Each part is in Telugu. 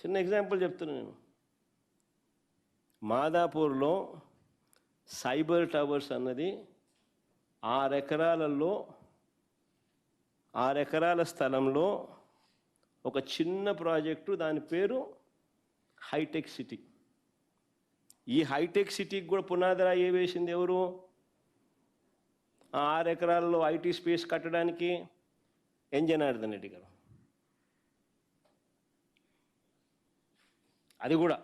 చిన్న ఎగ్జాంపుల్ చెప్తున్నాను నేను. మాదాపూర్లో సైబర్ టవర్స్ అన్నది 6 ఎకరాల స్థలంలో ఒక చిన్న ప్రాజెక్టు, దాని పేరు హైటెక్ సిటీ. ఈ హైటెక్ సిటీకి కూడా పునాదిరాయి వేసింది ఎవరు? 6 ఎకరాల్లో ఐటీ స్పేస్ కట్టడానికి ఎన్ జనార్దన్ రెడ్డి గారు. అది కూడా.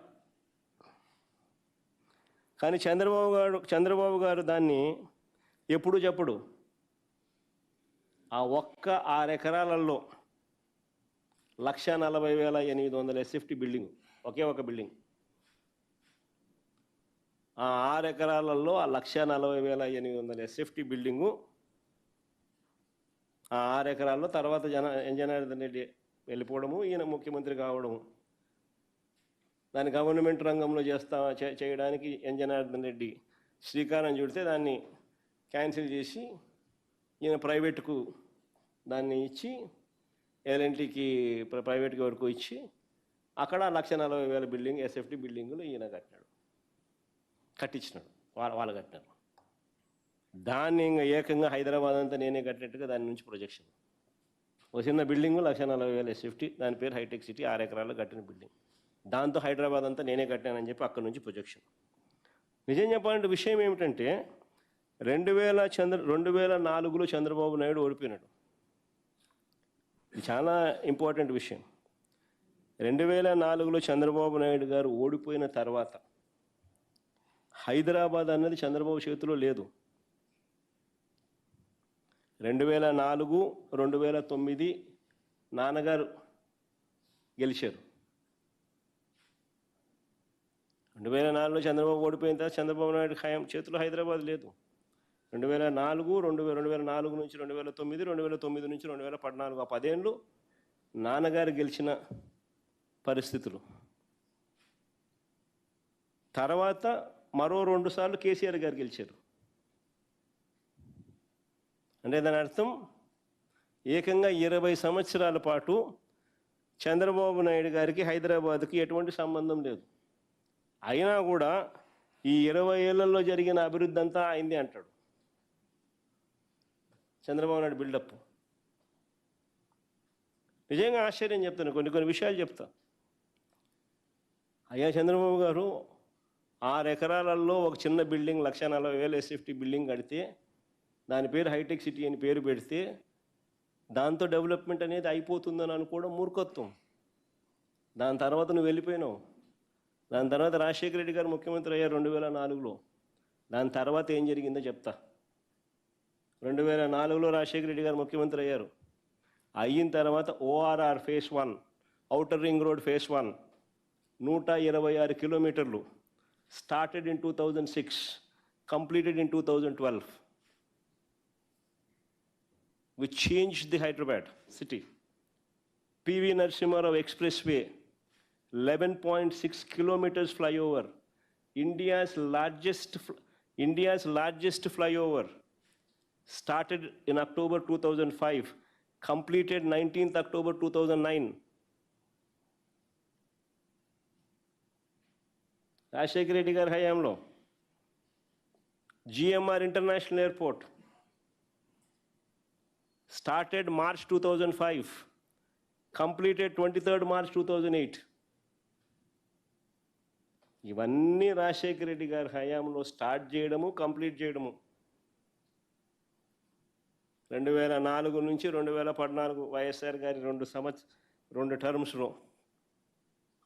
కానీ చంద్రబాబు గారు దాన్ని ఎప్పుడు చెప్పడు. ఆ ఒక్క 6 ఎకరాలలో 1,40,800 SFT బిల్డింగ్, ఒకే ఒక బిల్డింగ్. ఆ 6 ఎకరాలలో ఆ 1,40,800 SFT బిల్డింగు, ఆ 6 ఎకరాల్లో తర్వాత ఎన్ జనార్దన్ రెడ్డి వెళ్ళిపోవడము, ఈయన ముఖ్యమంత్రి కావడము, దాన్ని గవర్నమెంట్ రంగంలో చేయడానికి ఎన్ జనార్దన్ రెడ్డి శ్రీకారం చుడితే దాన్ని క్యాన్సిల్ చేసి ఈయన ప్రైవేటుకు దాన్ని ఇచ్చి, ఎల్ఎన్టీకి ప్రైవేట్కి వరకు ఇచ్చి అక్కడ 1,40,000 బిల్డింగ్ SFT బిల్డింగులు ఈయన కట్టించినాడు. వాళ్ళు కట్టినారు. దాన్ని ఇంకా ఏకంగా హైదరాబాద్ అంతా నేనే కట్టినట్టుగా దాని నుంచి ప్రొజెక్షన్. ఒక చిన్న బిల్డింగు 1,40,000 SFT, దాని పేరు హైటెక్ సిటీ, 6 ఎకరాల్లో కట్టిన బిల్డింగ్. దాంతో హైదరాబాద్ అంతా నేనే కట్టానని చెప్పి అక్కడి నుంచి ప్రొజెక్షన్. నిజం చెప్పాలంటే విషయం ఏమిటంటే 2004లో చంద్రబాబు నాయుడు ఓడిపోయినాడు. ఇది చాలా ఇంపార్టెంట్ విషయం. 2004లో చంద్రబాబు నాయుడు గారు ఓడిపోయిన తర్వాత హైదరాబాద్ అన్నది చంద్రబాబు చేతిలో లేదు. 2004, 2009 నాన్నగారు గెలిచారు. 2004లో చంద్రబాబు ఓడిపోయిన తర్వాత చంద్రబాబు నాయుడు చేతిలో హైదరాబాద్ లేదు. 2004 నుంచి 2009, 2009 నుంచి 2014, ఆ 10 ఏళ్ళు నాన్నగారు గెలిచిన పరిస్థితులు. తర్వాత మరో 2 సార్లు కేసీఆర్ గారు గెలిచారు. అంటే దాని అర్థం ఏకంగా 20 సంవత్సరాల పాటు చంద్రబాబు నాయుడు గారికి హైదరాబాద్కి ఎటువంటి సంబంధం లేదు. అయినా కూడా ఈ 20 ఏళ్లలో జరిగిన అభివృద్ధి అంతా అయింది అంటాడు చంద్రబాబు నాయుడు బిల్డప్. నిజంగా ఆశ్చర్యం చెప్తాను, కొన్ని విషయాలు చెప్తా. అయ్యా చంద్రబాబు గారు 6 ఎకరాలలో ఒక చిన్న బిల్డింగ్ 1,40,000 SFT బిల్డింగ్ కడితే, దాని పేరు హైటెక్ సిటీ అని పేరు పెడితే దాంతో డెవలప్మెంట్ అనేది అయిపోతుందని అనుకోవడం మూర్ఖత్వం. దాని తర్వాత నువ్వు వెళ్ళిపోయినావు. దాని తర్వాత రాజశేఖర రెడ్డి గారు ముఖ్యమంత్రి అయ్యారు 2004లో. దాని తర్వాత ఏం జరిగిందో చెప్తా. 2004లో రాజశేఖర రెడ్డి గారు ముఖ్యమంత్రి అయ్యారు. అయిన తర్వాత ORR phase 1, outer ring road phase 1, 126 కిలోమీటర్లు, started in 2006, completed in 2012. We changed the Hyderabad city. PV Narasimha Rao Expressway, 11.6 kilometers flyover, India's largest flyover, started in October 2005, completed 19th October 2009. Rajasekhara Reddy గారి హయాంలో GMR International Airport, started March 2005, completed 23rd March 2008. ఇవన్నీ రాజశేఖర రెడ్డి గారి హయాంలో స్టార్ట్ చేయడము, కంప్లీట్ చేయడము. 2004 నుంచి 2014 వైఎస్ఆర్ గారి 2 టర్మ్స్లో,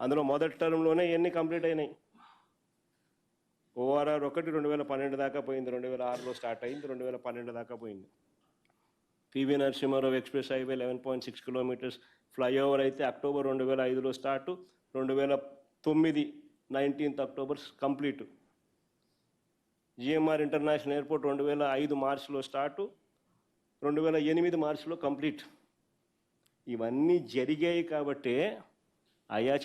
అందులో మొదటి టర్మ్లోనే ఎన్ని కంప్లీట్ అయినాయి. ORR 1 2012 దాకా పోయింది, 2006లో స్టార్ట్ అయింది, 2012 దాకా పోయింది. PV Narasimha Rao express highway 11.6 kilometres flyover అయితే అక్టోబర్ 2005లో start, 2009 19th October complete. GMR international airport 2005 మార్చిలో స్టార్టు, 2008 మార్చిలో కంప్లీట్. ఇవన్నీ జరిగాయి కాబట్టే అయ్యా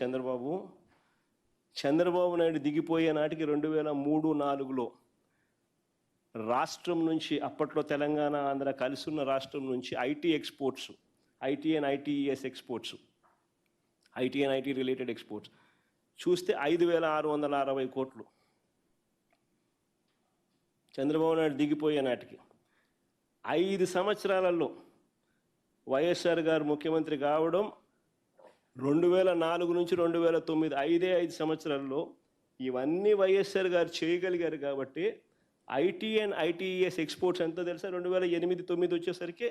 చంద్రబాబు నాయుడు దిగిపోయే నాటికి 2003-04లో రాష్ట్రం నుంచి, అప్పట్లో తెలంగాణ ఆంధ్ర కలిసి ఉన్న రాష్ట్రం నుంచి IT exports, IT and ITES exports IT and IT related exports చూస్తే 5,660 కోట్లు. చంద్రబాబు నాయుడు దిగిపోయే నాటికి 5 సంవత్సరాలలో వైఎస్ఆర్ గారు ముఖ్యమంత్రి కావడం 2004 నుంచి 2009 5 సంవత్సరాల్లో ఇవన్నీ వైఎస్ఆర్ గారు చేయగలిగారు కాబట్టి ఐటీ అండ్ ఐటీఎస్ ఎక్స్పోర్ట్స్ ఎంతో తెలుసా? 2008-9 వచ్చేసరికి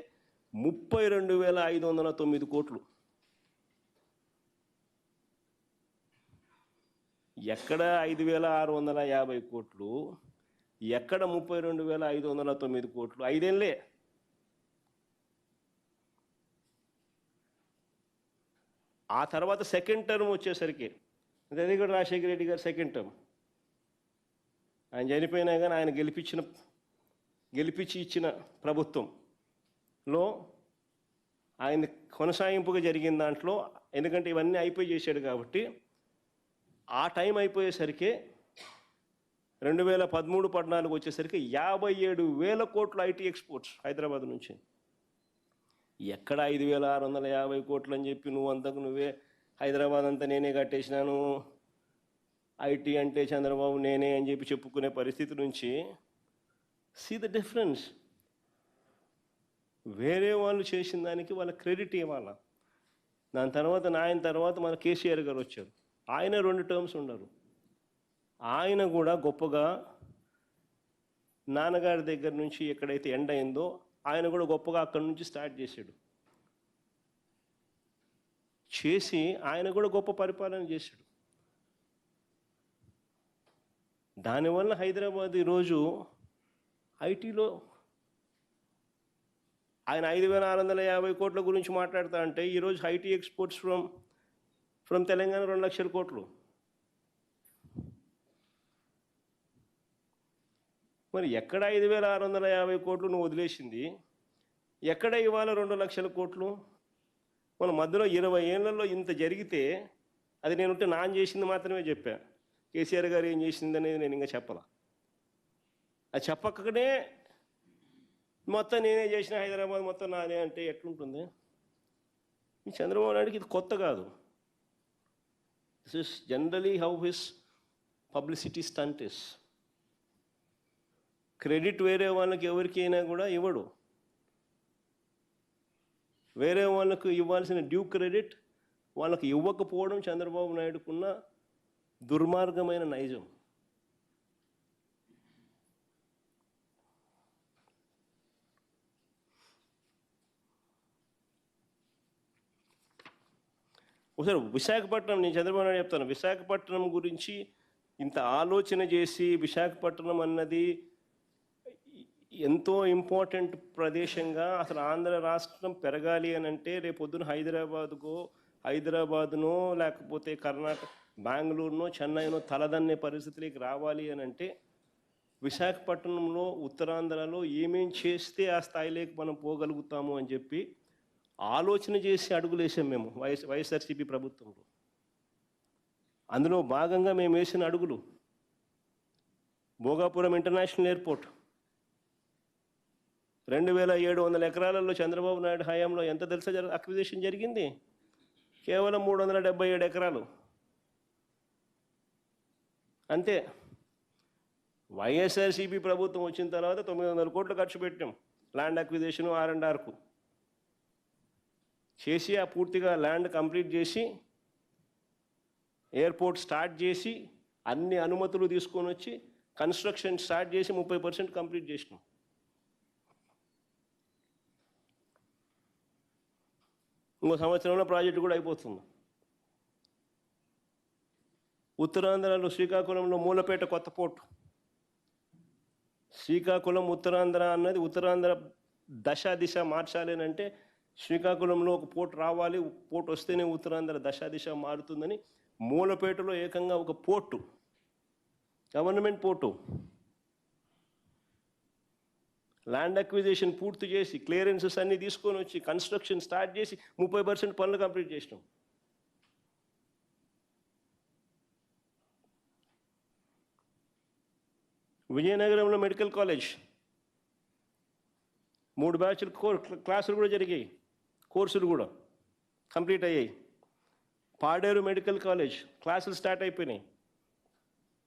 32,509 కోట్లు. ఎక్కడ 5,650 కోట్లు, ఎక్కడ 32,509 కోట్లు? 5 ఏళ్ళే. ఆ తర్వాత సెకండ్ టర్మ్ వచ్చేసరికి అది కూడా రాజశేఖర రెడ్డి గారు సెకండ్ టర్మ్, ఆయన చనిపోయినా కానీ ఆయన గెలిపించి ఇచ్చిన ప్రభుత్వంలో ఆయన కొనసాగింపుగా జరిగిన దాంట్లో, ఎందుకంటే ఇవన్నీ అయిపోయి చేశాడు కాబట్టి ఆ టైం అయిపోయేసరికి 2013-14 వచ్చేసరికి 57,000 కోట్లు ఐటీ ఎక్స్పోర్ట్స్ హైదరాబాద్ నుంచి. ఎక్కడ 5,650 కోట్లు అని చెప్పి నువ్వే హైదరాబాద్ అంతా నేనే కట్టేసినాను, ఐటీ అంటే చంద్రబాబు నేనే అని చెప్పి చెప్పుకునే పరిస్థితి నుంచి సీ ద డిఫరెన్స్. వేరే వాళ్ళు చేసిన దానికి వాళ్ళ క్రెడిట్ ఇవ్వాల. దాని తర్వాత ఆయన తర్వాత మన కేసీఆర్ గారు వచ్చారు. ఆయన 2 టర్మ్స్ ఉన్నారు. ఆయన కూడా గొప్పగా నాన్నగారి దగ్గర నుంచి ఎక్కడైతే ఎండ్ అయిందో ఆయన కూడా గొప్పగా అక్కడి నుంచి స్టార్ట్ చేసి ఆయన కూడా గొప్ప పరిపాలన చేశాడు. దానివల్ల హైదరాబాద్ ఈరోజు ఐటీలో ఆయన 5,650 కోట్ల గురించి మాట్లాడుతా అంటే ఈరోజు ఐటీ ఎక్స్పోర్ట్స్ ఫ్రమ్ తెలంగాణ 2 లక్షల కోట్లు. మరి ఎక్కడ 5,650 కోట్లు నువ్వు వదిలేసింది, ఎక్కడ ఇవాళ 2 లక్షల కోట్లు? మన మధ్యలో 20 ఏళ్లలో ఇంత జరిగితే అది నేనుంటే నాన్న చేసింది మాత్రమే చెప్పా. కేసీఆర్ గారు ఏం చేసిందనేది నేను ఇంకా చెప్పాల. అది చెప్పకనే మొత్తం నేనే చేసిన హైదరాబాద్ మొత్తం నానే అంటే ఎట్లుంటుంది? ఈ చంద్రబాబు నాయుడుకి ఇది కొత్త కాదు. This is generally how his publicity stunt is. Credit వేరే వాళ్ళకి ఎవరికి అయినా కూడా ఇవ్వడు. వేరే వాళ్ళకు ఇవ్వాల్సిన డ్యూ క్రెడిట్ వాళ్ళకు ఇవ్వకపోవడం చంద్రబాబు నాయుడుకున్న దుర్మార్గమైన నైజం. ఒకసారి విశాఖపట్నం, నేను చంద్రబాబు నాయుడు చెప్తాను, విశాఖపట్నం గురించి ఇంత ఆలోచన చేసి విశాఖపట్నం అన్నది ఎంతో ఇంపార్టెంట్ ప్రదేశంగా అసలు ఆంధ్ర రాష్ట్రం పెరగాలి అని అంటే రేపొద్దున హైదరాబాదునో లేకపోతే కర్ణాటక బెంగళూరునో చెన్నైనో తలదన్నే పరిస్థితికి రావాలి అని అంటే విశాఖపట్నంలో ఉత్తరాంధ్రలో ఏమేం చేస్తే ఆ స్థాయిలోకి మనం పోగలుగుతాము అని చెప్పి ఆలోచన చేసి అడుగులేసాం మేము వైఎస్ఆర్సీపీ ప్రభుత్వంలో. అందులో భాగంగా మేము వేసిన అడుగులు భోగాపురం ఇంటర్నేషనల్ ఎయిర్పోర్ట్ 2,700 ఎకరాలలో చంద్రబాబు నాయుడు హయాంలో ఎంత తెలుసా అక్విజిషన్ జరిగింది? కేవలం 377 ఎకరాలు అంతే. వైఎస్ఆర్సీపీ ప్రభుత్వం వచ్చిన తర్వాత 900 కోట్లు ఖర్చు పెట్టాం ల్యాండ్ అక్విజిషన్ R&Rకు చేసి, ఆ పూర్తిగా ల్యాండ్ కంప్లీట్ చేసి ఎయిర్పోర్ట్ స్టార్ట్ చేసి అన్ని అనుమతులు తీసుకొని వచ్చి కన్స్ట్రక్షన్ స్టార్ట్ చేసి 30% కంప్లీట్ చేసినాం. ఇంకో సంవత్సరంలో ప్రాజెక్టు కూడా అయిపోతుంది. ఉత్తరాంధ్రలో శ్రీకాకుళంలో మూలపేట కొత్త పోర్టు. శ్రీకాకుళం ఉత్తరాంధ్ర అన్నది ఉత్తరాంధ్ర దిశ మార్చాలి అంటే శ్రీకాకుళంలో ఒక పోర్టు రావాలి, పోర్టు వస్తేనే ఉత్తరాంధ్ర దిశ మారుతుందని మూలపేటలో ఏకంగా ఒక port, government port, land acquisition పూర్తి చేసి క్లియరెన్సెస్ అన్నీ తీసుకొని వచ్చి కన్స్ట్రక్షన్ స్టార్ట్ చేసి 30% పనులు కంప్లీట్ చేసినాం. విజయనగరంలో మెడికల్ కాలేజ్ 3 బ్యాచ్లు క్లాసులు కూడా జరిగాయి, కోర్సులు కూడా కంప్లీట్ అయ్యాయి. పాడేరు మెడికల్ కాలేజ్ క్లాసులు స్టార్ట్ అయిపోయినాయి.